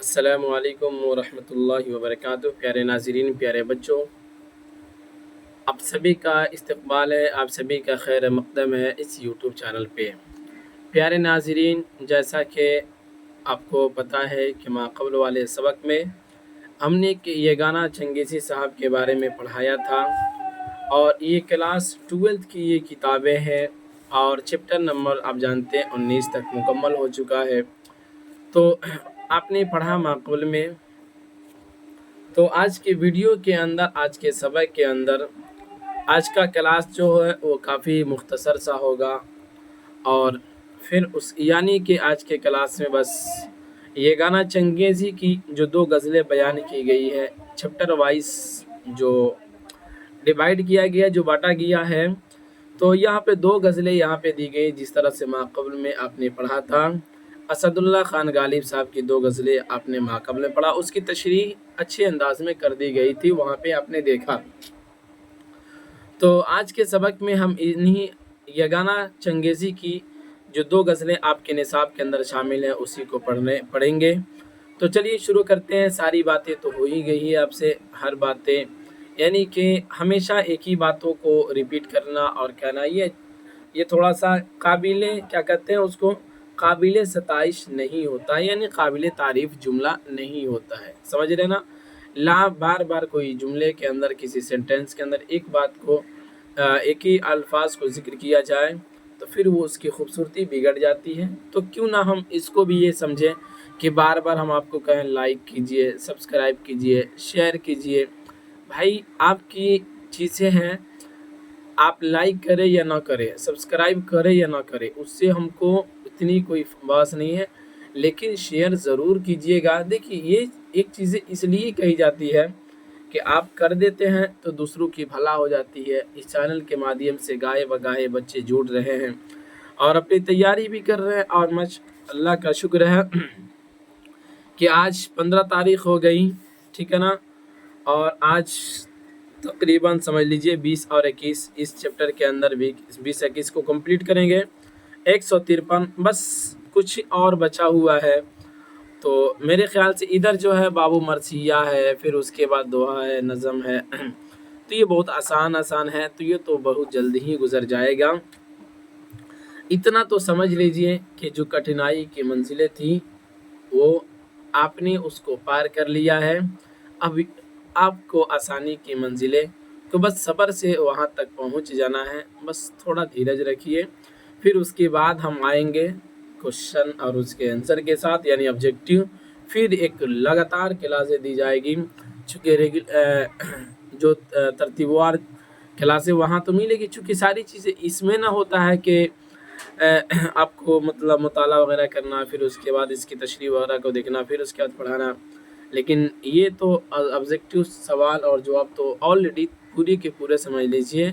السلام علیکم ورحمۃ اللہ وبرکاتہ۔ پیارے ناظرین، پیارے بچوں، آپ سبھی کا استقبال ہے، آپ سبھی کا خیر مقدم ہے اس یوٹیوب چینل پہ۔ پیارے ناظرین، جیسا کہ آپ کو پتہ ہے کہ ماقبل والے سبق میں ہم نے یگانہ چنگیزی صاحب کے بارے میں پڑھایا تھا، اور یہ کلاس 12 کی یہ کتابیں ہیں، اور چیپٹر نمبر آپ جانتے ہیں 19 تک مکمل ہو چکا ہے۔ تو آپ نے پڑھا ماقبل میں، تو آج کے ویڈیو کے اندر، آج کے سبق کے اندر، آج کا کلاس جو ہے وہ کافی مختصر سا ہوگا، اور پھر یعنی کہ آج کے کلاس میں بس یگانہ چنگیزی کی جو 2 غزلیں بیان کی گئی ہے، چیپٹر وائز جو ڈیوائیڈ کیا گیا، جو بانٹا گیا ہے، تو یہاں پہ 2 غزلیں یہاں پہ دی گئی، جس طرح سے ماقبل میں آپ نے پڑھا تھا۔ اسد اللہ خان غالب صاحب کی 2 غزلیں آپ نے ماقبل میں پڑھا، اس کی تشریح اچھے انداز میں کر دی گئی تھی، وہاں پہ آپ نے دیکھا۔ تو آج کے سبق میں ہم انہی یگانہ چنگیزی کی جو 2 غزلیں آپ کے نصاب کے اندر شامل ہیں اسی کو پڑھیں گے۔ تو چلیے شروع کرتے ہیں۔ ساری باتیں تو ہو ہی گئی ہے آپ سے، ہر باتیں یعنی کہ ہمیشہ ایک ہی باتوں کو ریپیٹ کرنا اور کہنا، یہ تھوڑا سا قابل کیا کہتے ہیں اس کو، قابل ستائش نہیں ہوتا، یعنی قابل تعریف جملہ نہیں ہوتا ہے، سمجھ رہے نا؟ بار بار کوئی جملے کے اندر، کسی سینٹینس کے اندر ایک بات کو، ایک ہی الفاظ کو ذکر کیا جائے تو پھر وہ اس کی خوبصورتی بگڑ جاتی ہے۔ تو کیوں نہ ہم اس کو بھی یہ سمجھیں کہ بار بار ہم آپ کو کہیں لائک کیجئے، سبسکرائب کیجئے، شیئر کیجئے۔ بھائی آپ کی چیزیں ہیں، آپ لائک کریں یا نہ کریں، سبسکرائب کریں یا نہ کریں، اس سے ہم کو اتنی کوئی بات نہیں ہے، لیکن شیئر ضرور کیجئے گا۔ دیکھیے، یہ ایک چیز اس لیے کہی جاتی ہے کہ آپ کر دیتے ہیں تو دوسروں کی بھلا ہو جاتی ہے۔ اس چینل کے مادھیم سے گاہے بگاہے بچے جڑ رہے ہیں اور اپنی تیاری بھی کر رہے ہیں، اور اللہ کا شکر ہے کہ آج 15 تاریخ ہو گئی، ٹھیک ہے نا؟ اور آج تقریباً سمجھ لیجئے 20 اور 21 اس چیپٹر کے اندر بھی 20-21 کو کمپلیٹ کریں گے۔ 153 بس کچھ اور بچا ہوا ہے۔ تو میرے خیال سے ادھر جو ہے بابو مرثیہ ہے، پھر اس کے بعد دعا ہے، نظم ہے، تو یہ بہت آسان ہے، تو یہ تو بہت جلد ہی گزر جائے گا۔ اتنا تو سمجھ لیجئے کہ جو کٹھنائی کی منزلیں تھیں وہ آپ نے اس کو پار کر لیا ہے، اب آپ کو آسانی کی منزلیں، تو بس صبر سے وہاں تک پہنچ جانا ہے، بس تھوڑا دھیرج رکھیے۔ پھر اس کے بعد ہم آئیں گے کوشچن اور اس کے آنسر کے ساتھ، یعنی آبجیکٹیو، پھر ایک لگاتار کلاسیں دی جائے گی، چونکہ جو ترتیب وار کلاسیں وہاں تو ملے گی، چونکہ ساری چیزیں اس میں نہ ہوتا ہے کہ آپ کو مطلب مطالعہ وغیرہ کرنا، پھر اس کے بعد اس کی تشریح وغیرہ کو دیکھنا، پھر اس کے بعد پڑھانا، لیکن یہ تو آبجیکٹیو سوال اور جواب تو آلریڈی پوری کے پورے سمجھ لیجئے،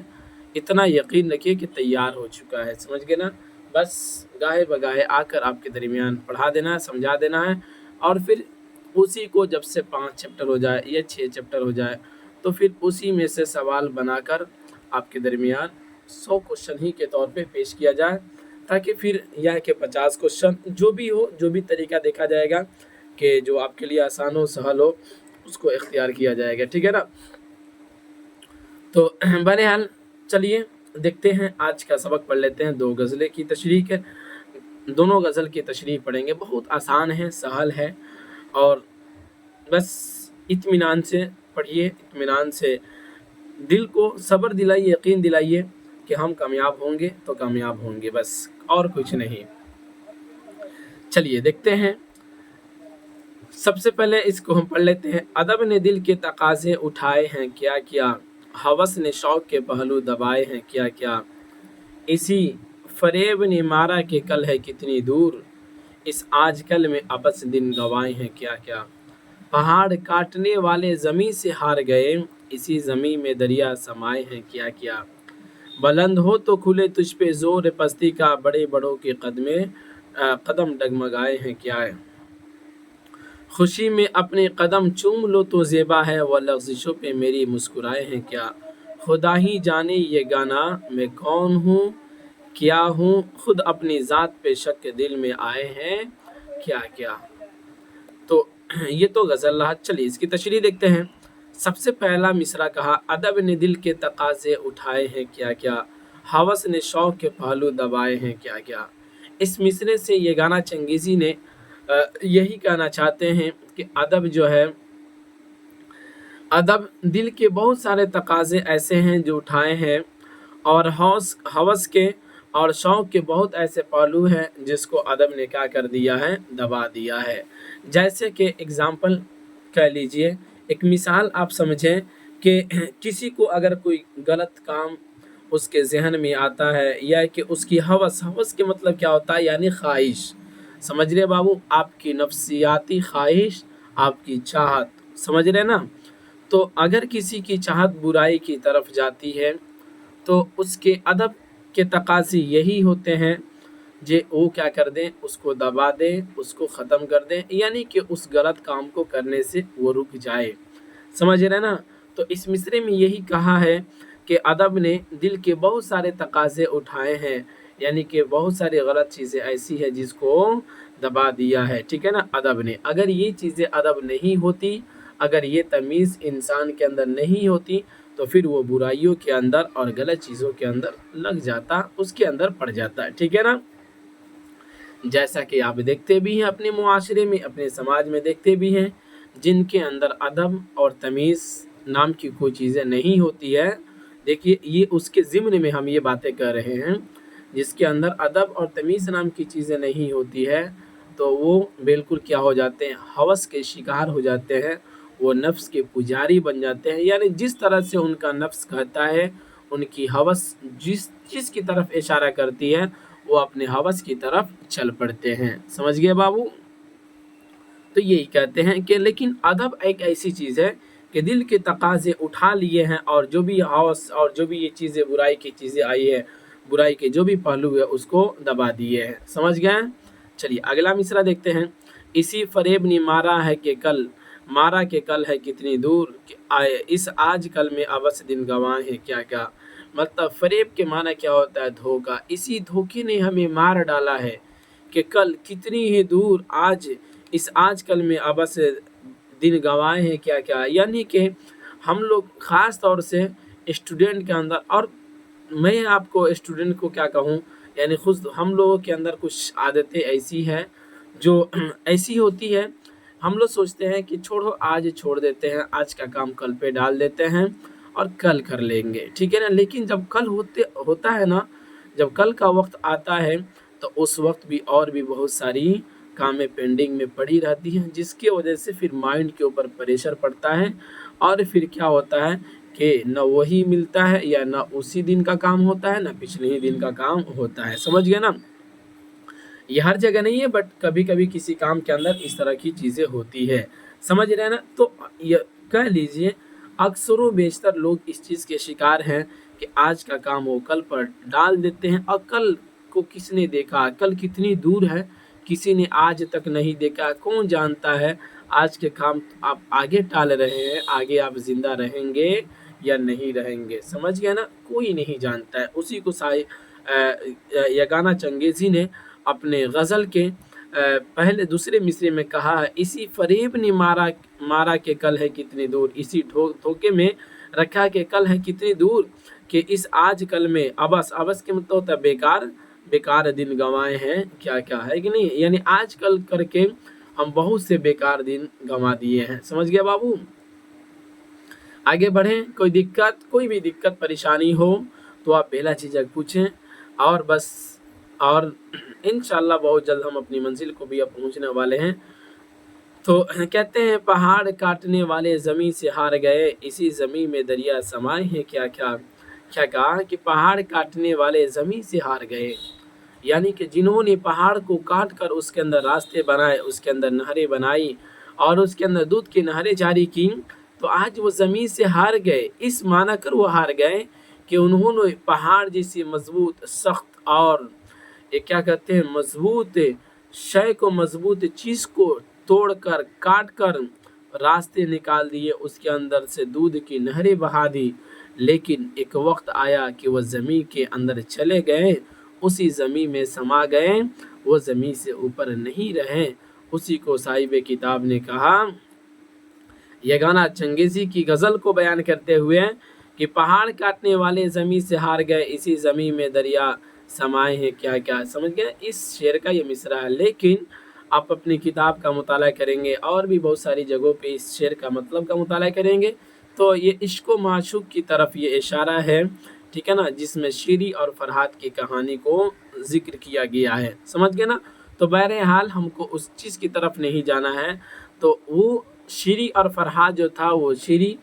اتنا یقین رکھیے کہ تیار ہو چکا ہے، سمجھ گئے نا؟ بس گاہے بگاہے آ کر آپ کے درمیان پڑھا دینا ہے، سمجھا دینا ہے، اور پھر اسی کو جب سے 5 چیپٹر ہو جائے یا 6 چیپٹر ہو جائے تو پھر اسی میں سے سوال بنا کر آپ کے درمیان 100 کوشچن ہی کے طور پہ پیش کیا جائے، تاکہ پھر یہ کہ 50 کوشچن جو بھی ہو، جو بھی طریقہ دیکھا جائے گا کہ جو آپ کے لیے آسان ہو، سہل ہو، اس کو اختیار کیا جائے گا، ٹھیک ہے نا؟ تو بہرحال چلیے دیکھتے ہیں، آج کا سبق پڑھ لیتے ہیں۔ 2 غزلیں کی تشریح ہے، دونوں غزل کی تشریح پڑھیں گے، بہت آسان ہے، سہل ہے، اور بس اطمینان سے پڑھیے، اطمینان سے دل کو صبر دلائیے، یقین دلائیے کہ ہم کامیاب ہوں گے تو کامیاب ہوں گے، بس اور کچھ نہیں۔ چلیے دیکھتے ہیں، سب سے پہلے اس کو ہم پڑھ لیتے ہیں۔ ادب نے دل کے تقاضے اٹھائے ہیں کیا کیا، ہوس نے شوق کے پہلو دبائے ہیں کیا کیا، اسی فریب نے مارا کہ کل ہے کتنی دور، اس آج کل میں ابس دن گوائے ہیں کیا کیا، پہاڑ کاٹنے والے زمیں سے ہار گئے، اسی زمیں میں دریا سمائے ہیں کیا کیا، بلند ہو تو کھلے تجھ پہ زور پستی کا، بڑے بڑوں کے قدم ڈگمگائے ہیں کیا ہے، خوشی میں اپنے قدم چوم لو تو زیبا ہے، وہ لغزشوں پہ میری مسکرائے ہیں کیا، خدا ہی جانے یہ گانا میں کون ہوں کیا ہوں، خود اپنی ذات پہ شک دل میں آئے ہیں کیا کیا۔ تو یہ تو غزل رہا، چلیے اس کی تشریح دیکھتے ہیں۔ سب سے پہلا مصرع کہا، ادب نے دل کے تقاضے اٹھائے ہیں کیا کیا، ہوس نے شوق کے پہلو دبائے ہیں کیا کیا۔ اس مصرے سے یہ گانا چنگیزی نے یہی کہنا چاہتے ہیں کہ ادب جو ہے، ادب دل کے بہت سارے تقاضے ایسے ہیں جو اٹھائے ہیں، اور ہوس کے اور شوق کے بہت ایسے پہلو ہیں جس کو ادب نے کیا کر دیا ہے، دبا دیا ہے۔ جیسے کہ اگزامپل کہہ لیجئے، ایک مثال آپ سمجھیں کہ کسی کو اگر کوئی غلط کام اس کے ذہن میں آتا ہے، یا کہ اس کی ہوس کے مطلب کیا ہوتا ہے، یعنی خواہش، سمجھ رہے بابو، آپ کی نفسیاتی خواہش، آپ کی چاہت، سمجھ رہے نا؟ تو اگر کسی کی چاہت برائی کی طرف جاتی ہے تو اس کے ادب کے تقاضے یہی ہوتے ہیں کہ وہ کیا کر دیں، اس کو دبا دیں، اس کو ختم کر دیں، یعنی کہ اس غلط کام کو کرنے سے وہ رک جائے، سمجھ رہے نا؟ تو اس مصرے میں یہی کہا ہے کہ ادب نے دل کے بہت سارے تقاضے اٹھائے ہیں، یعنی کہ بہت ساری غلط چیزیں ایسی ہیں جس کو دبا دیا ہے، ٹھیک ہے نا، ادب نے۔ اگر یہ چیزیں ادب نہیں ہوتی، اگر یہ تمیز انسان کے اندر نہیں ہوتی، تو پھر وہ برائیوں کے اندر اور غلط چیزوں کے اندر لگ جاتا، اس کے اندر پڑ جاتا ہے، ٹھیک ہے نا؟ جیسا کہ آپ دیکھتے بھی ہیں اپنے معاشرے میں، اپنے سماج میں دیکھتے بھی ہیں، جن کے اندر ادب اور تمیز نام کی کوئی چیزیں نہیں ہوتی ہے۔ دیکھیے، یہ اس کے ضمن میں ہم یہ باتیں کر رہے ہیں، جس کے اندر ادب اور تمیز نام کی چیزیں نہیں ہوتی ہے، تو وہ بالکل کیا ہو جاتے ہیں، ہوس کے شکار ہو جاتے ہیں، وہ نفس کے پجاری بن جاتے ہیں، یعنی جس طرح سے ان کا نفس کہتا ہے، ان کی ہوس جس چیز کی طرف اشارہ کرتی ہے، وہ اپنے ہوس کی طرف چل پڑتے ہیں، سمجھ گئے بابو؟ تو یہی کہتے ہیں کہ لیکن ادب ایک ایسی چیز ہے کہ دل کے تقاضے اٹھا لیے ہیں، اور جو بھی ہوس اور جو بھی یہ چیزیں برائی کی چیزیں آئی ہے، برائی کے جو بھی پہلو ہے، اس کو دبا دیے ہیں، سمجھ گئے؟ چلیے اگلا مصرع دیکھتے ہیں۔ اسی فریب نے مارا کہ کل ہے کتنی دور، کہ آئے اس آج کل میں ابس دن گواہ ہیں کیا کیا۔ مطلب فریب کے معنی کیا ہوتا ہے، دھوکہ، اسی دھوکے نے ہمیں مار ڈالا ہے کہ کل کتنی ہی دور، آج کل میں ابس دن گواہ ہیں کیا کیا، یعنی کہ ہم لوگ خاص طور سے اسٹوڈنٹ کے اندر، اور میں آپ کو اسٹوڈنٹ کو کیا کہوں، یعنی خود ہم لوگوں کے اندر کچھ عادتیں ایسی ہیں جو ایسی ہوتی ہے، ہم لوگ سوچتے ہیں کہ چھوڑو، آج چھوڑ دیتے ہیں، آج کا کام کل پہ ڈال دیتے ہیں اور کل کر لیں گے، ٹھیک ہے نا؟ لیکن جب کل ہوتا ہے نا، جب کل کا وقت آتا ہے تو اس وقت بھی اور بھی بہت ساری کامیں پینڈنگ میں پڑی رہتی ہیں، جس کی وجہ سے پھر مائنڈ کے اوپر پریشر پڑتا ہے، اور پھر کیا ہوتا ہے کہ نہ وہی ملتا ہے، یا نہ اسی دن کا کام ہوتا ہے، نہ پچھلے ہی دن کا کام ہوتا ہے، سمجھ گئے نا؟ یہ ہر جگہ نہیں ہے، بٹ کبھی کبھی کسی کام کے اندر اس طرح کی چیزیں ہوتی ہے، سمجھ رہے ہیں نا؟ تو یہ کہہ لیجئے اکثر و بیشتر لوگ اس چیز کے شکار ہیں کہ آج کا کام وہ کل پر ڈال دیتے ہیں، اور کل کو کس نے دیکھا، کل کتنی دور ہے، کسی نے آج تک نہیں دیکھا، کون جانتا ہے آج کے کام آپ آگے ٹال رہے ہیں، آگے آپ زندہ رہیں گے یا نہیں رہیں گے، سمجھ گئے نا؟ کوئی نہیں جانتا ہے۔ اسی کو یگانہ چنگیزی نے اپنے غزل کے پہلے دوسرے مصرے میں کہا ہے، اسی فریب نے مارا کہ کل ہے کتنی دور، اسی دھوکے میں رکھا کہ کل ہے کتنی دور، کہ اس آج کل میں ابس کے مطلب ہوتا ہے بیکار دن گنوائے ہیں کیا کیا، ہے کہ نہیں؟ یعنی آج کل کر کے ہم بہت سے بیکار دن گنوا دیے ہیں، سمجھ گیا بابو؟ آگے بڑھیں، کوئی بھی دقت پریشانی ہو تو آپ بلا جھجک پوچھیں، اور انشاءاللہ بہت جلد ہم اپنی منزل کو بھی اب پہنچنے والے ہیں۔ تو کہتے ہیں پہاڑ کاٹنے والے زمین سے ہار گئے، اسی زمین میں دریا سمائے ہیں کیا کہا کہ پہاڑ کاٹنے والے زمین سے ہار گئے، یعنی کہ جنہوں نے پہاڑ کو کاٹ کر اس کے اندر راستے بنائے، اس کے اندر نہریں بنائی، اور اس کے اندر دودھ کی نہریں جاری کی، تو آج وہ زمین سے ہار گئے، اس معنی کر وہ ہار گئے کہ انہوں نے پہاڑ جیسی مضبوط، سخت اور کیا کہتے ہیں مضبوط شے کو، مضبوط چیز کو توڑ کر، کاٹ کر راستے نکال دیے، اس کے اندر سے دودھ کی نہریں بہا دی، لیکن ایک وقت آیا کہ وہ زمین کے اندر چلے گئے، اسی زمین میں سما گئے، وہ زمین سے اوپر نہیں رہے، उसी को साहिब किताब ने कहा। यह गाना चंगेज़ी की गज़ल को बयान करते हुए कि पहाड़ काटने वाले ज़मीं से हार गए, इसी ज़मीं में दरिया समाए हैं क्या क्या। समझ गए, इस शेर का ये मिसरा है। लेकिन आप अपनी किताब का मुताला करेंगे और भी बहुत सारी जगहों पे इस शेर का मतलब का मुताला करेंगे तो ये इश्क व माशूक की तरफ ये इशारा है, ठीक है ना, जिसमें शीरी और फरहाद की कहानी को जिक्र किया गया है। समझ गए ना। तो बहरहाल हमको उस चीज़ की तरफ नहीं जाना है। तो वो शीरी और फरहाद जो था, वो शीरी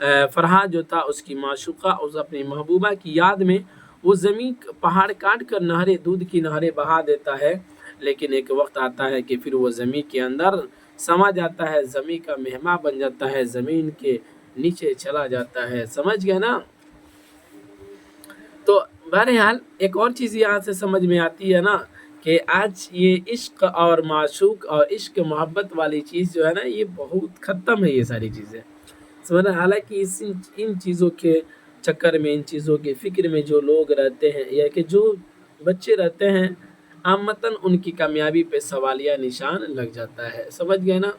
फरहाद जो था उसकी माशूका उस अपनी महबूबा की याद में वो ज़मीन पहाड़ काट कर नहरें, दूध की नहरें बहा देता है। लेकिन एक वक्त आता है कि फिर वो ज़मीन के अंदर समा जाता है, ज़मीन का मेहमान बन जाता है, ज़मीन के नीचे चला जाता है। समझ गए ना। तो बहरहाल एक और चीज़ यहाँ से समझ में आती है ना कि आज ये इश्क और माशूक और इश्क मोहब्बत वाली चीज़ जो है ना, ये बहुत ख़त्म है ये सारी चीज़ें। समझना। हालांकि इन चीज़ों के चक्कर में, इन चीज़ों के फ़िक्र में जो लोग रहते हैं या कि जो बच्चे रहते हैं, आमतन उनकी कामयाबी पे सवालिया निशान लग जाता है। समझ गए ना।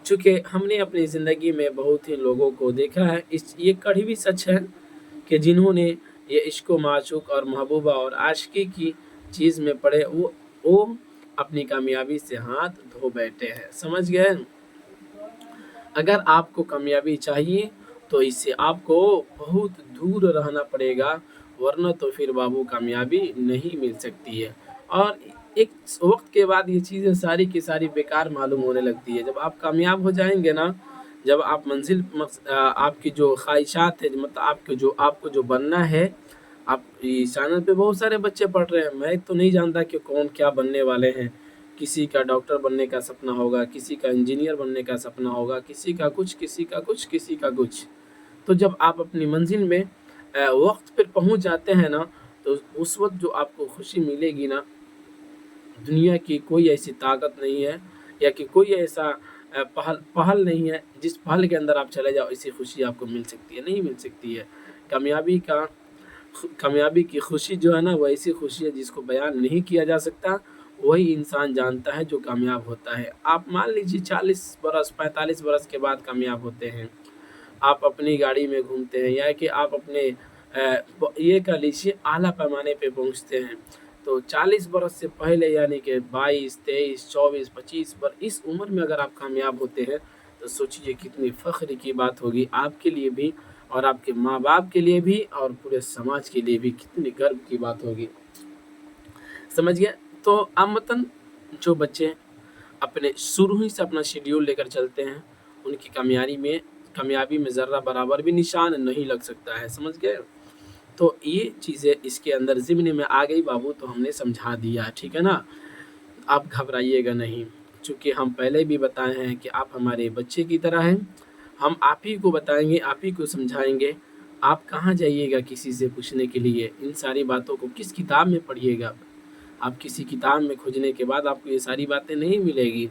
चूँकि हमने अपनी ज़िंदगी में बहुत ही लोगों को देखा है, ये कड़वी सच है कि जिन्होंने ये इश्क व माशूक और महबूबा और आशिकी की चीज़ में पड़े, वो अपनी कामयाबी से हाथ धो बैठे हैं। समझ गए। अगर आपको कामयाबी चाहिए तो इससे आपको बहुत दूर रहना पड़ेगा, वरना तो फिर बाबू कामयाबी नहीं मिल सकती है। और एक वक्त के बाद ये चीज़ें सारी की सारी बेकार मालूम होने लगती है। जब आप कामयाब हो जाएंगे ना, जब आप आपकी जो ख्वाहिशात है, मतलब आपको जो बनना है, आप इस चैनल पे बहुत सारे बच्चे पढ़ रहे हैं, मैं तो नहीं जानता कि कौन क्या बनने वाले हैं। किसी का डॉक्टर बनने का सपना होगा, किसी का इंजीनियर बनने का सपना होगा, किसी का कुछ, किसी का कुछ, किसी का कुछ। तो जब आप अपनी मंजिल में वक्त पर पहुंच जाते हैं ना, तो उस वक्त जो आपको खुशी मिलेगी ना, दुनिया की कोई ऐसी ताकत नहीं है या कि कोई ऐसा पहल नहीं है जिस पहल के अंदर आप चले जाओ ऐसी खुशी आपको मिल सकती है, नहीं मिल सकती है। कामयाबी की खुशी जो है ना, वो ऐसी खुशी है जिसको बयान नहीं किया जा सकता। वही इंसान जानता है जो कामयाब होता है। आप मान लीजिए 40 बरस 45 बरस के बाद कामयाब होते हैं, आप अपनी गाड़ी में घूमते हैं या कि आप अपने ये कह लीजिए आला पैमाने पे पहुंचते हैं। तो 40 बरस से पहले यानी कि 22, 23, 24, 25 इस उम्र में अगर आप कामयाब होते हैं तो सोचिए कितनी फ़ख्र की बात होगी आपके लिए भी और आपके माँ बाप के लिए भी और पूरे समाज के लिए भी कितनी गर्व की बात होगी। समझ गया। तो आमतन जो बच्चे अपने शुरू ही से अपना शेड्यूल लेकर चलते हैं, उनकी कामयाबी में ज़र्रा बराबर भी निशान नहीं लग सकता है। समझ गए। तो ये चीज़ें इसके अंदर ज़िम्न में आ गई बाबू, तो हमने समझा दिया, ठीक है ना। आप घबराइएगा नहीं, चूँकि हम पहले भी बताए हैं कि आप हमारे बच्चे की तरह हैं। हम आप ही को बताएंगे, आप ही को समझाएंगे। आप कहाँ जाइएगा किसी से पूछने के लिए? इन सारी बातों को किस किताब में पढ़िएगा? आप किसी किताब में खोजने के बाद आपको ये सारी बातें नहीं मिलेगी,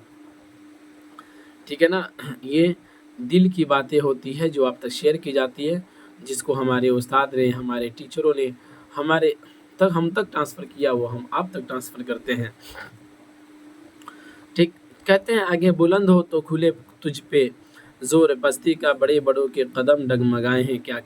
ठीक है ना। ये दिल की बातें होती है जो आप तक शेयर की जाती है, जिसको हमारे उस्ताद ने, हमारे टीचरों ने हम तक ट्रांसफ़र किया, वो हम आप तक ट्रांसफ़र करते हैं। ठीक। कहते हैं आगे बुलंद हो तो खुले तुझ पे ज़ोर पस्ती का, बड़े बड़ों के कदम डगमगाए हैं क्या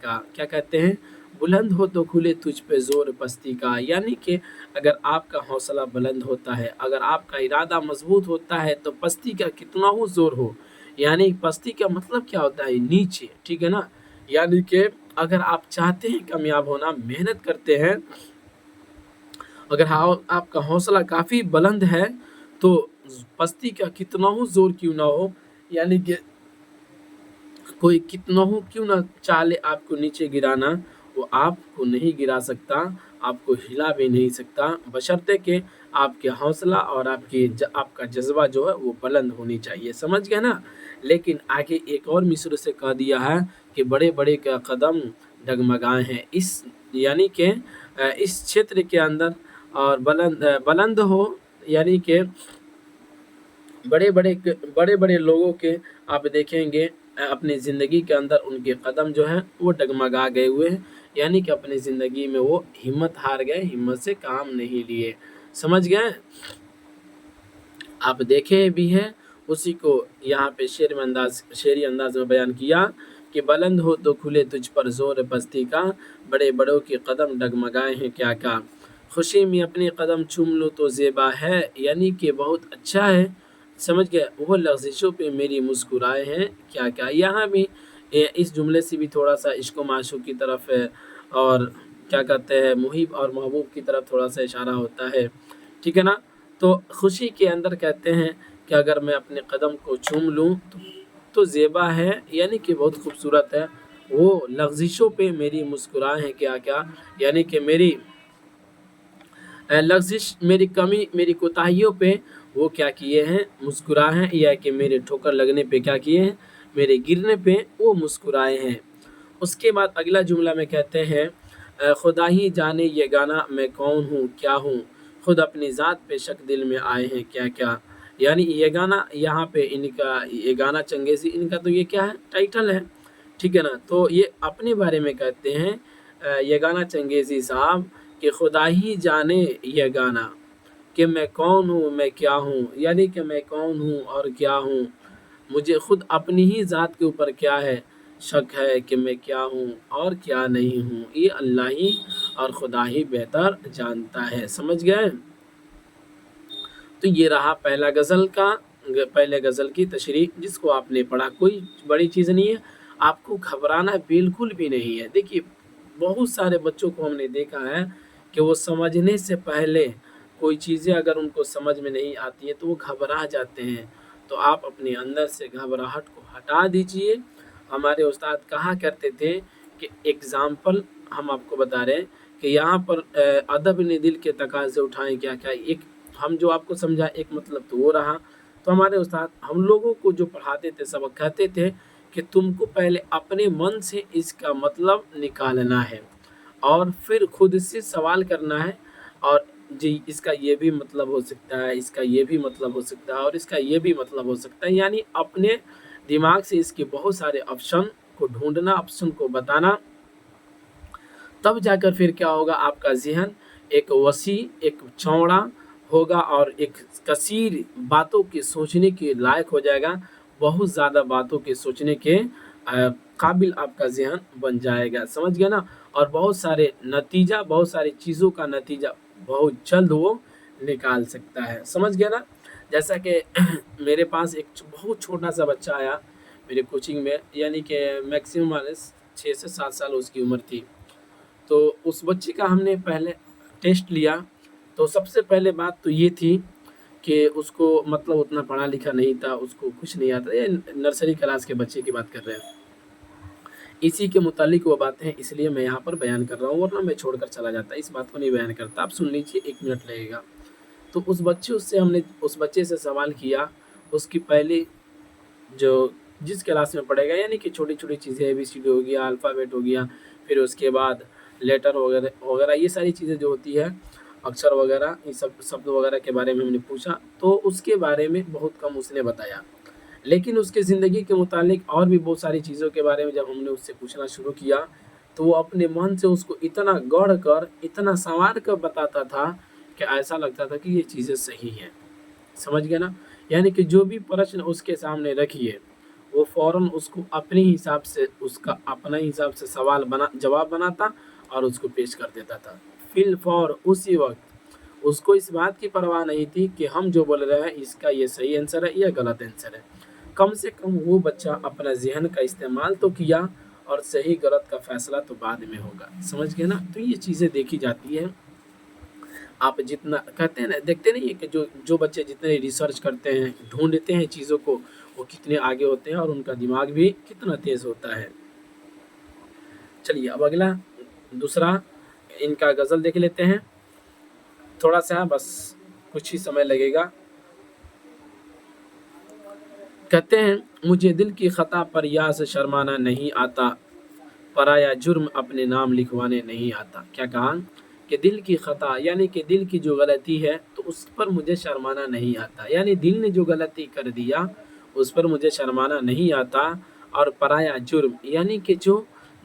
कहते हैं? बुलंद हो तो खुले तुझ पे ज़ोर पस्ती का, यानी कि अगर आपका हौसला बुलंद होता है, अगर आपका इरादा मजबूत होता है तो पस्ती का कितना हो ज़ोर हो। यानी पस्ती का मतलब क्या होता है? नीचे, ठीक है ना। यानी कि अगर आप चाहते हैं कामयाब होना, मेहनत करते हैं, अगर आपका हौसला काफ़ी बुलंद है तो पस्ती का कितना हो ज़ोर क्यों ना हो, यानी कि कोई कितना हो क्यों ना चाहे आपको नीचे गिराना, वो आपको नहीं गिरा सकता, आपको हिला भी नहीं सकता, बशर्ते कि आपके हौसला और आपका जज्बा जो है वो बुलंद होनी चाहिए। समझ गए ना। लेकिन आगे एक और मिसर से कह दिया है कि बड़े बड़े का कदम डगमगाए हैं, इस यानी कि इस क्षेत्र के अंदर, और बुलंद हो यानी कि बड़े बड़े लोगों के आप देखेंगे अपनी ज़िंदगी के अंदर उनके कदम जो हैं वो डगमगा गए हुए हैं, यानी कि अपनी ज़िंदगी में वो हिम्मत हार गए, हिम्मत से काम नहीं लिए। समझ गए। آپ دیکھے بھی ہیں، اسی کو یہاں پہ شعری انداز میں بیان کیا کہ بلند ہو تو کھلے تجھ پر زور پستی کا، بڑے بڑوں کے قدم ڈگمگائے ہیں کیا کیا، خوشی میں اپنے قدم چوم لوں تو زیبا ہے، یعنی کہ بہت اچھا ہے، سمجھ گئے، وہ لغزشوں پہ میری مسکرائے ہیں کیا کیا۔ یہاں بھی اس جملے سے بھی تھوڑا سا عشق و معشوق کی طرف ہے، اور کیا کہتے ہیں، محب اور محبوب کی طرف تھوڑا سا اشارہ ہوتا ہے، ٹھیک ہے نا۔ تو خوشی کے اندر کہتے ہیں کہ اگر میں اپنے قدم کو چوم لوں تو زیبا ہے، یعنی کہ بہت خوبصورت ہے، وہ لغزشوں پہ میری مسکرائے ہیں کیا کیا، یعنی کہ میری لغزش، میری کمی، میری کوتاہیوں پہ وہ کیا کیے ہیں، مسکرائے ہیں، یا کہ میرے ٹھوکر لگنے پہ کیا کیے ہیں، میرے گرنے پہ وہ مسکرائے ہیں۔ اس کے بعد اگلا جملہ میں کہتے ہیں خدا ہی جانے یہ گانا میں کون ہوں کیا ہوں، خود اپنی ذات پہ شک دل میں آئے ہیں کیا کیا، یعنی یہ گانا یہاں پہ ان کا، یہ گانا چنگیزی ان کا تو یہ کیا ہے، ٹائٹل ہے، ٹھیک ہے نا۔ تو یہ اپنے بارے میں کہتے ہیں یہ گانا چنگیزی صاحب کہ خدا ہی جانے یہ گانا کہ میں کون ہوں میں کیا ہوں، یعنی کہ میں کون ہوں اور کیا ہوں، مجھے خود اپنی ہی ذات کے اوپر کیا ہے، شک ہے کہ میں کیا ہوں اور کیا نہیں ہوں، یہ اللہ ہی اور خدا ہی بہتر جانتا ہے، سمجھ گئے۔ تو یہ رہا پہلے غزل کی تشریح، جس کو آپ نے پڑھا، کوئی بڑی چیز نہیں ہے، آپ کو گھبرانا بالکل بھی نہیں ہے۔ دیکھیے بہت سارے بچوں کو ہم نے دیکھا ہے کہ وہ سمجھنے سے پہلے کوئی چیزیں اگر ان کو سمجھ میں نہیں آتی ہیں تو وہ گھبرا جاتے ہیں، تو آپ اپنے اندر سے گھبراہٹ کو ہٹا دیجئے۔ ہمارے استاد کہا کرتے تھے کہ ایگزامپل ہم آپ کو بتا رہے ہیں کہ یہاں پر ادب نے دل کے تقاضے اٹھائیں کیا کیا، ایک ہم جو آپ کو سمجھا ایک مطلب تو وہ رہا۔ تو ہمارے استاد ہم لوگوں کو جو پڑھاتے تھے سبق کہتے تھے کہ تم کو پہلے اپنے من سے اس کا مطلب نکالنا ہے اور پھر خود سے سوال کرنا ہے، اور جی اس کا یہ بھی مطلب ہو سکتا ہے، اس کا یہ بھی مطلب ہو سکتا ہے، اور اس کا یہ بھی مطلب ہو سکتا ہے، یعنی اپنے دماغ سے اس کے بہت سارے آپشن کو ڈھونڈنا، آپشن کو بتانا، تب جا کر پھر کیا ہوگا، آپ کا ذہن ایک وسیع، ایک چوڑا ہوگا اور ایک کثیر باتوں کے سوچنے کے لائق ہو جائے گا، بہت زیادہ باتوں کے سوچنے کے قابل آپ کا ذہن بن جائے گا، سمجھ گیا نا۔ اور بہت ساری چیزوں کا نتیجہ بہت جلد وہ نکال سکتا ہے، سمجھ گیا نا۔ جیسا کہ میرے پاس ایک بہت چھوٹا سا بچہ آیا میرے کوچنگ میں، یعنی کہ میکسیمم 6 سے 7 سال اس کی عمر تھی، تو اس بچے کا ہم نے پہلے ٹیسٹ لیا، تو سب سے پہلے بات تو یہ تھی کہ اس کو مطلب اتنا پڑھا لکھا نہیں تھا، اس کو کچھ نہیں آتا، یہ نرسری کلاس کے بچے کی بات کر رہے ہیں، اسی کے متعلق وہ باتیں ہیں، اس لیے میں یہاں پر بیان کر رہا ہوں، ورنہ میں چھوڑ کر چلا جاتا، اس بات کو نہیں بیان کرتا، آپ سن لیجیے، 1 منٹ لگے گا۔ تو ہم نے اس بچے سے سوال کیا، اس کی پہلی جو جس کلاس میں پڑھے گا، یعنی کہ چھوٹی چھوٹی چیزیں ABCD ہو گیا، الفابیٹ ہو گیا، پھر اس کے بعد لیٹر وغیرہ یہ ساری چیزیں جو ہوتی ہے، اکثر وغیرہ، یہ سب شبد وغیرہ کے بارے میں ہم نے پوچھا، تو اس کے بارے میں بہت کم اس نے بتایا، لیکن اس کے زندگی کے متعلق اور بھی بہت ساری چیزوں کے بارے میں جب ہم نے اس سے پوچھنا شروع کیا، تو وہ اپنے من سے اس کو اتنا گڑھ کر، اتنا سنوار کر بتاتا تھا کہ ایسا لگتا تھا کہ یہ چیزیں صحیح ہیں، سمجھ گئے نا۔ یعنی کہ جو بھی پرشن اس کے سامنے رکھیے، وہ فوراً اس کو اپنے حساب سے، اس کا اپنا حساب سے جواب بناتا اور اس کو پیش کر دیتا تھا، فی الفور اسی وقت۔ اس کو اس بات کی پرواہ نہیں تھی کہ ہم جو بول رہے ہیں اس کا یہ صحیح آنسر ہے یا غلط آنسر ہے، کم سے کم وہ بچہ اپنا ذہن کا استعمال تو کیا، اور صحیح غلط کا فیصلہ تو بعد میں ہوگا، سمجھ گئے نا۔ تو یہ چیزیں دیکھی جاتی ہیں، آپ جتنا کہتے ہیں نا، دیکھتے نہیں ہیں کہ جو بچے جتنے ریسرچ کرتے ہیں، ڈھونڈتے ہیں چیزوں کو، وہ کتنے آگے ہوتے ہیں اور ان کا دماغ بھی کتنا تیز ہوتا ہے۔ چلیے اب اگلا دوسرا ان کا غزل دیکھ لیتے ہیں، تھوڑا سا بس کچھ ہی سمے لگے گا۔ کہتے ہیں مجھے دل کی خطا پر یا سے شرمانا نہیں آتا، پرایا جرم اپنے نام لکھوانے نہیں آتا۔ کیا کہا کہ دل کی خطا، یعنی کہ دل کی جو غلطی ہے تو اس پر مجھے شرمانا نہیں آتا، یعنی دل نے جو غلطی کر دیا اس پر مجھے شرمانا نہیں آتا، اور پرایا جرم، یعنی کہ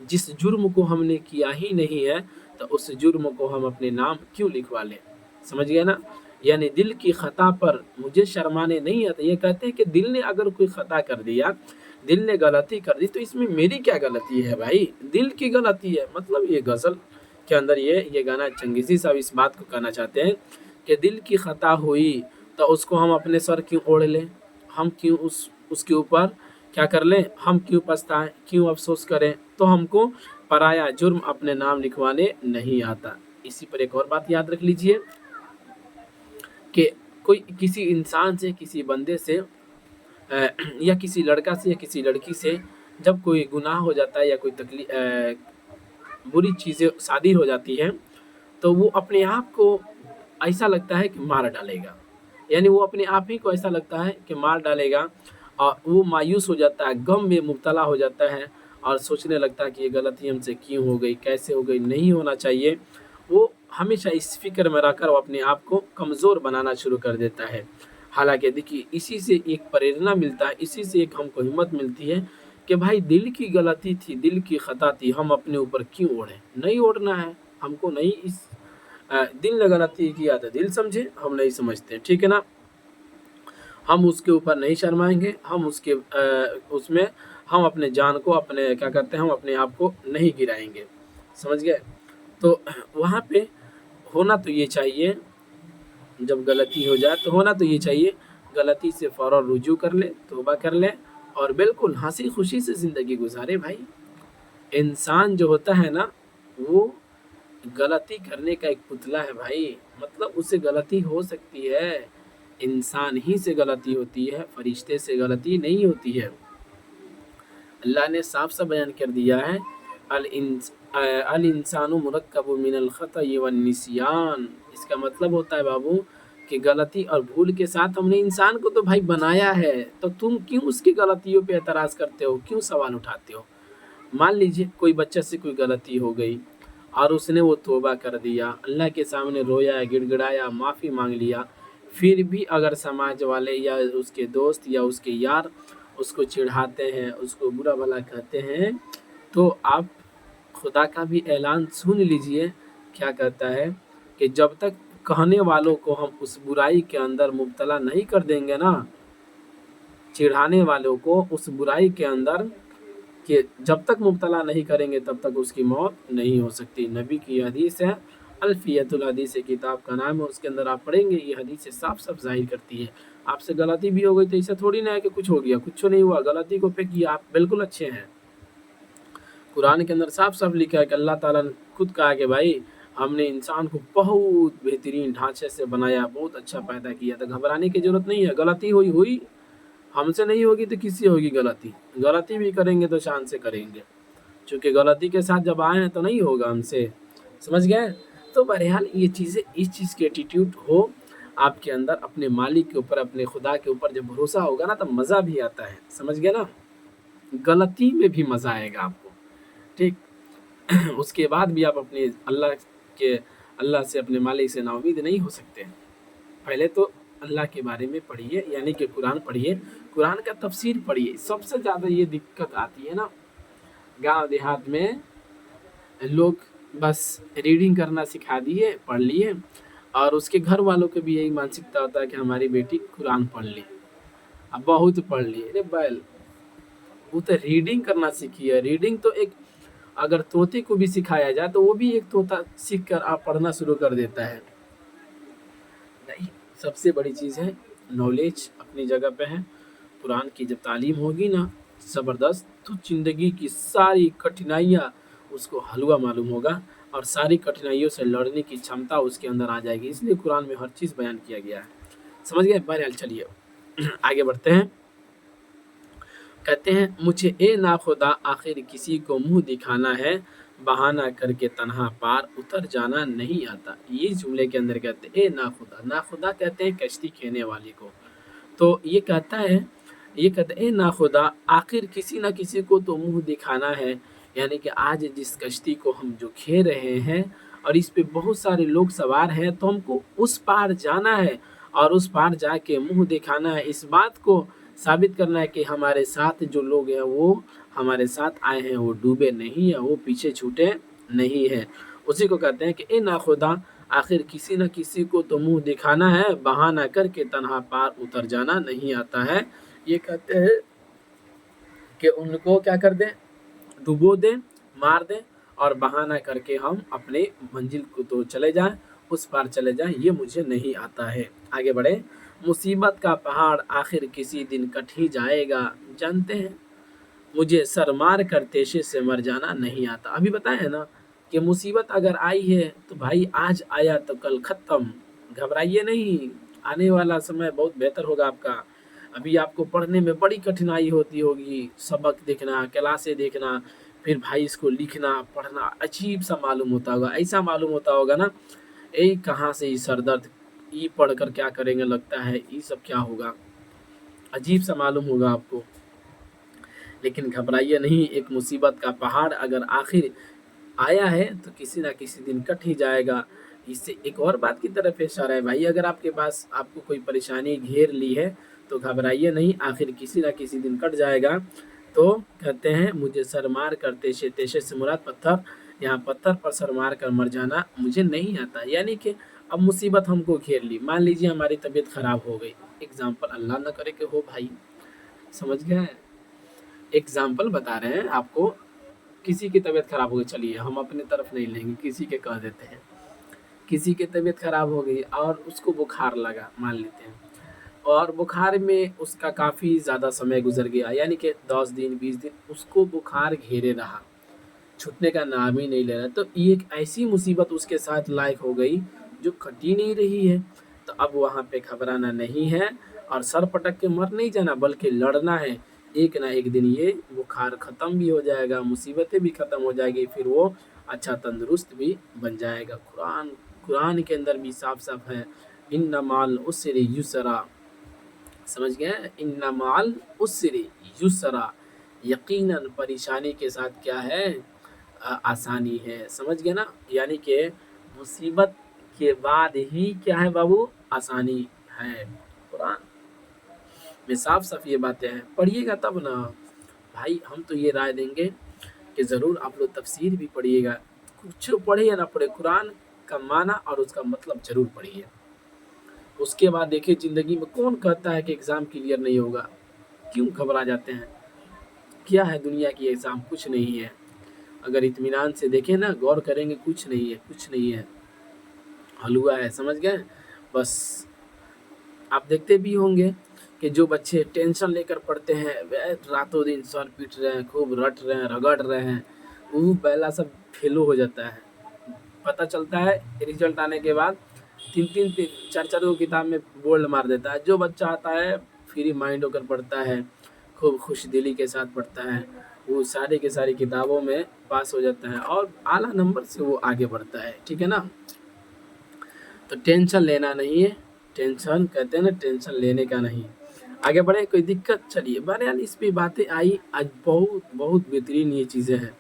جس جرم کو ہم نے کیا ہی نہیں ہے تو اس جرم کو ہم اپنے نام کیوں لکھوا لیں، سمجھ گئے نا۔ यानी दिल की ख़ता पर मुझे शर्माने नहीं आता। ये कहते हैं कि दिल ने अगर कोई ख़ता कर दिया, दिल ने गलती कर दी, तो इसमें मेरी क्या गलती है भाई, दिल की गलती है। मतलब ये गज़ल के अंदर ये गाना चंगेज़ी साहब इस बात को कहना चाहते हैं कि दिल की ख़ता हुई तो उसको हम अपने सर क्यों ओढ़ लें, हम क्यों उसके ऊपर क्या कर लें, हम क्यों पछताएं, क्यों अफसोस करें, तो हमको पराया जुर्म अपने नाम लिखवाने नहीं आता। इसी पर एक और बात याद रख लीजिए कि कोई किसी इंसान से, किसी बंदे से या किसी लड़का से या किसी लड़की से जब कोई गुनाह हो जाता है या कोई बुरी चीज़ें शादी हो जाती हैं, तो वो अपने आप को ऐसा लगता है कि मार डालेगा, यानी वो अपने आप ही को ऐसा लगता है कि मार डालेगा, और वो मायूस हो जाता है, गम में मुब्तला हो जाता है और सोचने लगता है कि ये गलती हमसे क्यों हो गई, कैसे हो गई, नहीं होना चाहिए। वो हमेशा इस फ़िक्र में रहकर वो अपने आप को कमज़ोर बनाना शुरू कर देता है। हालाँकि देखिए इसी से एक प्रेरणा मिलता है, इसी से एक हमको हिम्मत मिलती है कि भाई दिल की गलती थी, दिल की ख़ता थी, हम अपने ऊपर क्यों ओढ़ें? नहीं ओढ़ना है, हमको नहीं दिल ने गलती किया तो दिल समझे, हम नहीं समझते, ठीक है ना? हम उसके ऊपर नहीं शर्माएँगे, हम उसमें हम अपने जान को अपने क्या करते हैं, हम अपने आप को नहीं गिराएँगे, समझ गए? तो वहाँ पे होना तो ये चाहिए, जब गलती हो जाए तो होना तो ये चाहिए, गलती से फ़ौरन रुजू कर ले, तौबा कर ले और बिल्कुल हँसी खुशी से ज़िंदगी गुजारे भाई। इंसान जो होता है ना, वो गलती करने का एक पुतला है भाई, मतलब उससे गलती हो सकती है, इंसान ही से गलती होती है, फरिश्ते से गलती नहीं होती है। अल्लाह ने साफ साफ बयान कर दिया है, अल इंसानु मुरक्कबु मिनल खतई वन निसियान। इसका मतलब होता है बाबू कि गलती और भूल के साथ हमने इंसान को तो भाई बनाया है, तो तुम क्यों उसकी गलतियों पे एतराज़ करते हो, क्यों सवाल उठाते हो? मान लीजिए कोई बच्चे से कोई गलती हो गई और उसने वो तौबा कर दिया, अल्लाह के सामने रोया, गिड़गिड़ाया, माफ़ी मांग लिया, फिर भी अगर समाज वाले या उसके दोस्त या उसके यार उसको चिढ़ाते हैं, उसको बुरा भला कहते हैं, तो आप खुदा का भी ऐलान सुन लीजिए, क्या कहता है कि जब तक कहने वालों को हम उस बुराई के अंदर मुब्तला नहीं कर देंगे ना, चिढ़ाने वालों को उस बुराई के अंदर कि जब तक मुब्तला नहीं करेंगे तब तक उसकी मौत नहीं हो सकती। नबी की हदीस है, अल्फियतुल हदीस किताब का नाम है, उसके अंदर आप पढ़ेंगे, ये हदीस साफ साफ ज़ाहिर करती है। आपसे गलती भी हो गई तो ऐसा थोड़ी ना है कि कुछ हो गया, कुछ नहीं हुआ, गलती को फेंकिए, आप बिल्कुल अच्छे हैं। कुरान के अंदर साफ साफ लिखा है कि अल्लाह ताला ने खुद कहा कि भाई हमने इंसान को बहुत बेहतरीन ढांचे से बनाया, बहुत अच्छा पैदा किया, तो घबराने की ज़रूरत नहीं है। गलती हुई, हमसे नहीं होगी तो किससे होगी गलती? गलती भी करेंगे तो शान से करेंगे, चूँकि गलती के साथ जब आए हैं तो नहीं होगा हमसे, समझ गए? तो बहरहाल ये चीज़ें, इस चीज़ की एटीट्यूड हो आपके अंदर, अपने मालिक के ऊपर, अपने खुदा के ऊपर जब भरोसा होगा ना, तब मज़ा भी आता है, समझ गए ना? गलती में भी मज़ा आएगा आपको, ठीक? उसके बाद भी आप अपने अल्लाह से, अपने मालिक से नाउम्मीद नहीं हो सकते। पहले तो अल्लाह के बारे में पढ़िए, यानी कि कुरान पढ़िए, कुरान का तफसीर पढ़िए। सबसे ज़्यादा ये दिक्कत आती है ना, गांव देहात में लोग बस रीडिंग करना सिखा दिए, पढ़ लिए, और उसके घर वालों के भी यही मानसिकता होता है कि हमारी बेटी कुरान पढ़ ली, अब बहुत पढ़ ली। अरे बैल, वो तो रीडिंग करना सीखी है। रीडिंग तो एक, अगर तोते को भी सिखाया जाए तो वो भी एक तोता सीख कर आप पढ़ना शुरू कर देता है। नहीं, सबसे बड़ी चीज़ है नॉलेज अपनी जगह पे है। कुरान की जब तालीम होगी ना ज़बरदस्त, तो ज़िंदगी की सारी कठिनाइयाँ उसको हलवा मालूम होगा और सारी कठिनाइयों से लड़ने की क्षमता उसके अंदर आ जाएगी। इसलिए कुरान में हर चीज़ बयान किया गया है, समझ गए? बहरहाल चलिए आगे बढ़ते हैं। कहते हैं, मुझे ए नाखुदा आखिर किसी को मुँह दिखाना है, बहाना करके तन्हा पार उतर जाना नहीं आता। ये जुमले के अंदर कहते हैं ए नाखुदा, नाखुदा कहते हैं कश्ती खेने वाले को। तो ये कहता है, ये कहते हैं ए नाखुदा आखिर किसी ना किसी को तो मुँह दिखाना है, यानी कि आज जिस कश्ती को हम जो खे रहे हैं और इस पे बहुत सारे लोग सवार हैं, तो हमको उस पार जाना है और उस पार जाके मुँह दिखाना है, इस बात को साबित करना है कि हमारे साथ जो लोग हैं वो हमारे साथ आए हैं, वो डूबे नहीं हैं, वो पीछे छूटे नहीं हैं। उसी को कहते हैं कि ए नाखुदा आखिर किसी न किसी को तो मुंह दिखाना है, बहाना करके तन्हा पार उतर जाना नहीं आता है। ये कहते हैं कि उनको क्या कर दें, डुबो दें, मार दें और बहाना करके हम अपने मंजिल को तो चले जाएं, उस पार चले जाएं, ये मुझे नहीं आता है। आगे बढ़े। मुसीबत का पहाड़ आखिर किसी दिन कट ही जाएगा, जानते हैं मुझे सर मार कर तेशी से मर जाना नहीं आता। अभी बताए है ना कि मुसीबत अगर आई है तो भाई आज आया तो कल खत्म, घबराइए नहीं, आने वाला समय बहुत बेहतर होगा आपका। अभी आपको पढ़ने में बड़ी कठिनाई होती होगी, सबक देखना, क्लासें देखना, फिर भाई इसको लिखना पढ़ना अजीब सा मालूम होता होगा, ऐसा मालूम होता होगा ना, यही कहाँ से ये सर दर्द, ये पढ़ कर क्या करेंगे, लगता है ये सब क्या होगा, अजीब सा मालूम होगा आपको। लेकिन घबराइए नहीं, एक मुसीबत का पहाड़ अगर आखिर आया है तो किसी ना किसी दिन कट ही जाएगा। इससे एक और बात की तरफ इशारा है भाई, अगर आपके पास आपको कोई परेशानी घेर ली है तो घबराइए नहीं, आखिर किसी ना किसी दिन कट जाएगा। तो कहते हैं मुझे सर मार कर तेशे, तेशे से मुराद पत्थर, यहाँ पत्थर पर सर मार कर मर जाना मुझे नहीं आता। यानी कि अब मुसीबत हमको घेर ली, मान लीजिए हमारी तबीयत खराब हो गई, एग्जाम्पल, अल्लाह ना करे कि हो भाई, समझ गए, एग्जाम्पल बता रहे हैं आपको, किसी की तबीयत खराब हो गई, चलिए हम अपने तरफ नहीं लेंगे, किसी के कह देते हैं, किसी की तबीयत खराब हो गई और उसको बुखार लगा, मान लेते हैं, और बुखार में उसका काफ़ी ज़्यादा समय गुजर गया, यानी कि 10 दिन 20 दिन उसको बुखार घेरे रहा, छूटने का नाम ही नहीं ले रहा। तो ये एक ऐसी मुसीबत उसके साथ लायक हो गई जो कट ही नहीं रही है। तो अब वहाँ पे घबराना नहीं है और सर पटक के मर नहीं जाना, बल्कि लड़ना है। एक ना एक दिन ये बुखार ख़त्म भी हो जाएगा, मुसीबतें भी ख़त्म हो जाएगी, फिर वो अच्छा तंदुरुस्त भी बन जाएगा। कुरान के अंदर भी साफ साफ है, इन्ना माल उस्री युसरा, समझ गए, इन्ना माल उस्री युसरा, यकीनन परेशानी के साथ क्या है, आसानी है, समझ गए ना। यानी कि मुसीबत के बाद ही क्या है बाबू, आसानी है। कुरान में साफ साफ ये बातें हैं, पढ़िएगा तब ना भाई, हम तो ये राय देंगे कि ज़रूर आप लोग तफसीर भी पढ़िएगा, कुछ पढ़े या ना पढ़े, कुरान का माना और उसका मतलब ज़रूर पढ़िए। उसके बाद देखिए ज़िंदगी में कौन कहता है कि एग्ज़ाम क्लियर नहीं होगा, क्यों घबरा जाते हैं, क्या है दुनिया की एग्ज़ाम, कुछ नहीं है। अगर इत्मीनान से देखें ना, गौर करेंगे, कुछ नहीं है, कुछ नहीं है, हलवा है, समझ गए। बस आप देखते भी होंगे कि जो बच्चे टेंशन लेकर पढ़ते हैं, वह रातों दिन सर पीट रहे हैं, खूब रट रहे हैं, रगड़ रहे हैं, वो पहला सब फेलो हो जाता है। पता चलता है रिजल्ट आने के बाद 3-3 4-4 को किताब में बोल्ड मार देता है। जो बच्चा आता है फ्री माइंड होकर पढ़ता है, खूब खुश दिली के साथ पढ़ता है, वो सारी के सारी किताबों में पास हो जाता है और आला नंबर से वो आगे बढ़ता है, ठीक है ना। तो टेंशन लेना नहीं है, टेंशन कहते हैं ना, टेंशन लेने का नहीं। आगे बढ़े, कोई दिक्कत, चलिए बहरहाल इस पे बातें आई आज, बहुत बहुत बेहतरीन ये चीज़ें हैं,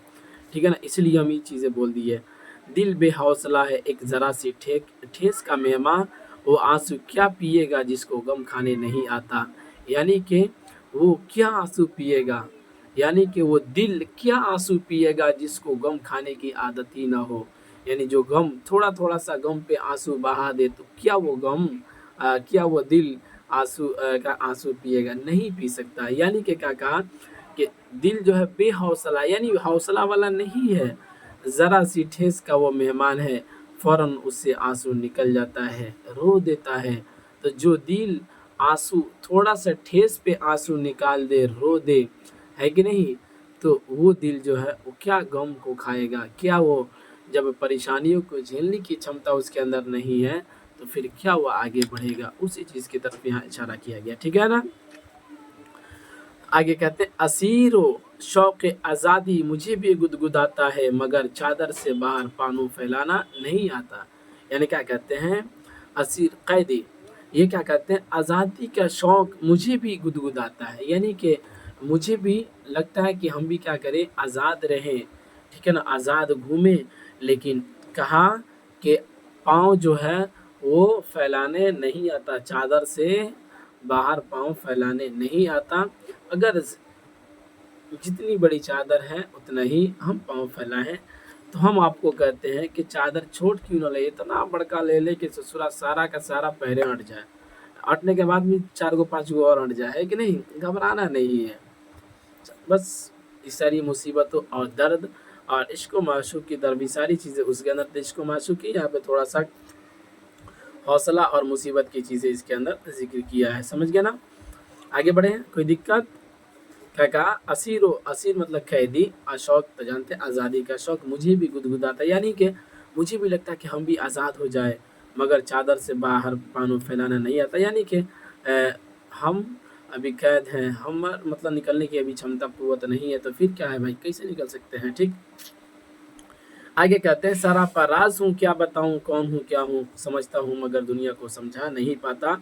ठीक है ना, इसलिए हम ये चीज़ें बोल दी है। दिल बेहौसला है एक ज़रा सी ठेस का मेहमान, वो आंसू क्या पिएगा जिसको गम खाने नहीं आता। यानी कि वो क्या आंसू पिएगा, यानी कि वो दिल क्या आंसू पिएगा जिसको गम खाने की आदत ही ना हो। यानी जो गम, थोड़ा थोड़ा सा गम पे आंसू बहा दे तो क्या वो गम, क्या वो दिल आंसू का आंसू पिएगा, नहीं पी सकता। यानी कि क्या कहा कि दिल जो है बेहौसला, यानी हौसला वाला नहीं है, ज़रा सी ठेस का वो मेहमान है, फ़ौरन उससे आंसू निकल जाता है, रो देता है। तो जो दिल आंसू, थोड़ा सा ठेस पे आंसू निकाल दे, रो दे, है कि नहीं, तो वो दिल जो है वो क्या गम को खाएगा, क्या वो जब परेशानियों को झेलने की क्षमता उसके अंदर नहीं है तो फिर क्या वो आगे बढ़ेगा। उसी चीज़ की तरफ यहाँ इशारा किया गया, ठीक है ना। आगे कहते हैं असीरो शौक आज़ादी मुझे भी गुदगुदाता है, मगर चादर से बाहर पानू फैलाना नहीं आता। यानी क्या कहते हैं, असीर कैदी, ये क्या कहते हैं, आज़ादी का शौक़ मुझे भी गुदगुदाता है, यानी कि मुझे भी लगता है कि हम भी क्या करें, आज़ाद रहें, ठीक है ना, आज़ाद घूमें, लेकिन कहा कि पाँव जो है वो फैलाने नहीं आता, चादर से बाहर पाँव फैलाने नहीं आता। अगर जितनी बड़ी चादर है उतना ही हम पाँव फैलाएं, تو हम आपको कहते हैं कि चादर छोट क्यों न ले, इतना बड़का ले ले कि ससुरा सारा का सारा पहरे हट जाए, हटने के बाद भी 4 गो 5 गो और हट जाए, है कि नहीं? घबराना नहीं है। बस ये सारी मुसीबतों और दर्द और इश्क व माशूक़ की दर भी सारी चीज़ें उसके अंदर, तो इश्क व माशूक़ यहाँ पे थोड़ा सा हौसला और मुसीबत की चीज़ें इसके अंदर ज़िक्र किया है। समझ गया ना? आगे बढ़े, कोई दिक्कत? क्या कहा? असीरो, असीर मतलब कैदी, अशौक तो जानते हैं आज़ादी का शौक, मुझे भी गुदगुदाता, यानी कि मुझे भी लगता है कि हम भी आज़ाद हो जाए, मगर चादर से बाहर पाँव फैलाना नहीं आता, यानी कि हम अभी कैद हैं, हम मतलब निकलने की अभी क्षमता कुव्वत नहीं है, तो फिर क्या है भाई, कैसे निकल सकते हैं? ठीक। आगे कहते हैं सरापा राज हूँ, क्या बताऊँ कौन हूँ क्या हूँ, समझता हूँ मगर दुनिया को समझा नहीं पाता,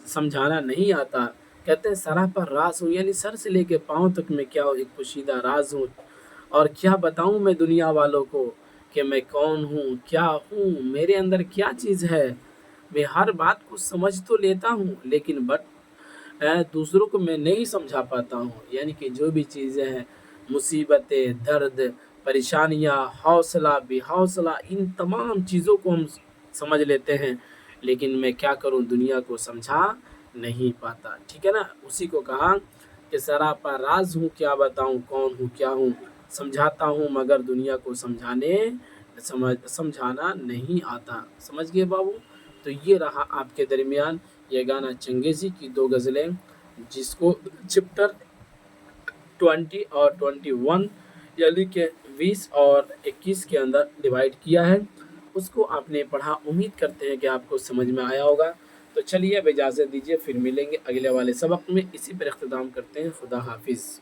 समझाना नहीं आता। कहते हैं सरापा राज हूँ, यानी सर से लेके पाँव तक मैं क्या हूँ, एक पोशीदा राज हूँ, और क्या बताऊँ मैं दुनिया वालों को कि मैं कौन हूँ क्या हूँ, मेरे अंदर क्या चीज़ है। मैं हर बात को समझ तो लेता हूँ, लेकिन दूसरों को मैं नहीं समझा पाता हूँ, यानी कि जो भी चीज़ें हैं, मुसीबतें, दर्द, परेशानियाँ, हौसला, बेहौसला, इन तमाम चीज़ों को हम समझ लेते हैं, लेकिन मैं क्या करूँ, दुनिया को समझा नहीं पाता। ठीक है ना? उसी को कहा कि सरापा राज हूँ, क्या बताऊँ कौन हूँ क्या हूँ, समझाता हूँ मगर दुनिया को समझाना नहीं आता। समझ गए बाबू? तो ये रहा आपके दरमियान ये गाना चंगेज़ी की 2 गज़लें, जिसको चैप्टर 20 और 21 यानी कि 20 और 21 के अंदर डिवाइड किया है। उसको आपने पढ़ा, उम्मीद करते हैं कि आपको समझ में आया होगा। तो चलिए अब इजाज़त दीजिए, फिर मिलेंगे अगले वाले सबक में, इसी पर इख्तिताम करते हैं। खुदा हाफिज़।